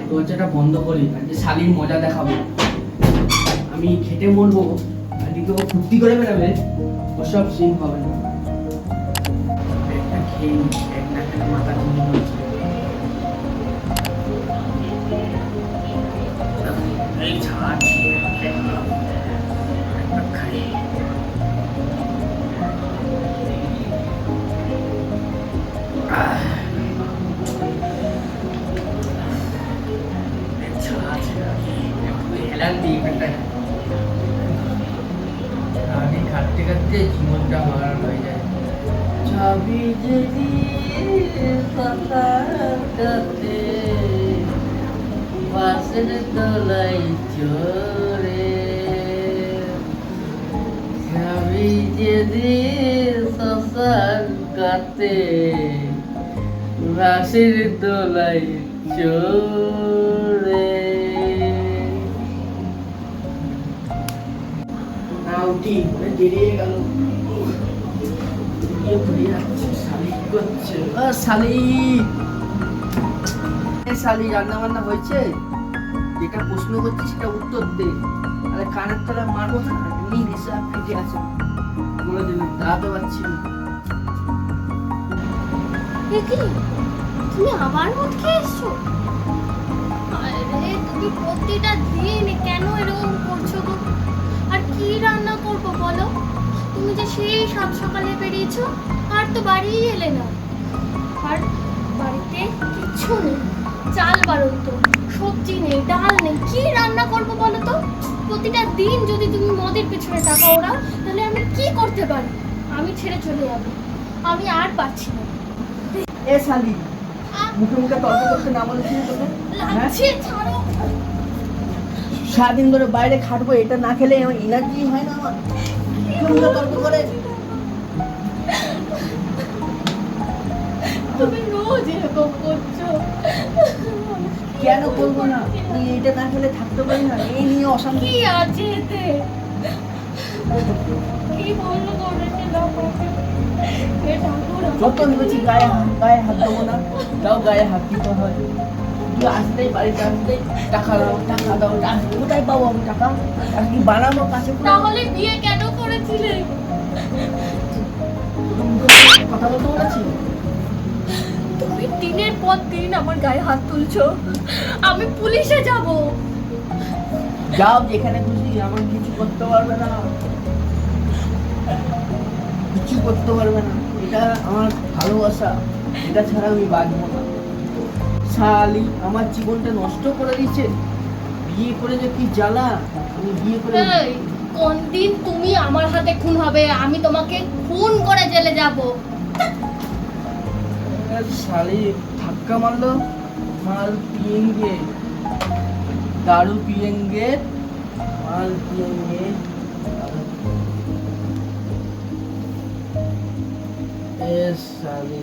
দরজাটা বন্ধ করি, আজকে শালির মজা দেখাবো। আমি খেটে মরবো, এদিকে ও ফুর্তি করে বেড়াবে, ওসব সিন হবে না। একটা খেয়ে নি, এক না খেলে মাথা ঘুমিয়ে হচ্ছে। এই ছাড়, একটা খাই। খাটতে খাটতে জীবনটা মারার হয়ে যায়। চাবি যদি কাটতে বাসের তলায় চোরে, চাবি যদি শ্মশান কাটে বাসের তলায় চোরে। উঠি দেরি হয়ে গেল, শালি রান্না বান্না হয়েছে? যেটা প্রশ্ন করছি সেটা উত্তর দে। আরে কানের তলা মারবো না, এমনি নেশা ফেটে আছে, বলে দেবে দাঁড়াতে পারছি না। তুমি আবার মদ খেয়ে এসছো? আরে তুমি প্রতিটা দিন কেন এরকম করছো গো? আর কি রান্না করবো বলো? তুমি যে সেই সাত সকালে বেরিয়েছো, আর তো বাড়ি এলে না। আর বাড়িতে কিচ্ছু নেই, চাল বারন্ত, সবজি নেই, ডাল নেই, কি রান্না করবো বলো তো? প্রতিটা দিন যদি তুমি মদের পেছনে টাকা ওড়াও, তাহলে আমি কি করতে পারি? আমি ছেড়ে চলে যাবো, আমি আর পারছি না। এ শালি, মুখে মুখে তর্ক করতে না বলেছি তোকে? লাগছে, ছাড়ো। সারাদিন ধরে বাইরে খাটবো, এটা না খেলে আমার এনার্জি হয় না। আমার মুখে মুখে তর্ক করে। তুমি রোজ এরকম করছো। কেন করবো না? আমি এটা না খেলে থাকতে পারি না, এই নিয়ে অশান্তি। কি আছে এতে? কি বললো করেছে না করছে? যত ভেবেছি গায়ে হাত দেবো না, তাও গায়ে হাত দিতে হয়। তুই আসতেই বাড়িতে আসতেই টাকা দাও, টাকা দাও, কোথায় পাবো আমি টাকা? আর কি বানাবো কাছে? তাহলে বিয়ে কেন করেছিলে? কথা বলতে বলেছি? তুমি দিনের পর দিন আমার গায়ে হাত তুলছো, আমি পুলিশে যাব। যাও যেখানে খুশি, আমার কিছু করতে পারবে না, কিছু করতে পারবে না। এটা আমার ভালোবাসা, এটা ছাড়া আমি বাঁচবো না। শালি আমার জীবনটা নষ্ট করে দিচ্ছে। বিয়ে করে যে কি জ্বালা, আমি বিয়ে করে। কোন দিন তুমি আমার হাতে খুন হবে, আমি তোমাকে খুন করে জেলে যাব। শালি ধাক্কা মারলো, মাল পিয়েंगे, दारू पिएंगे, माल पिएंगे। ए साली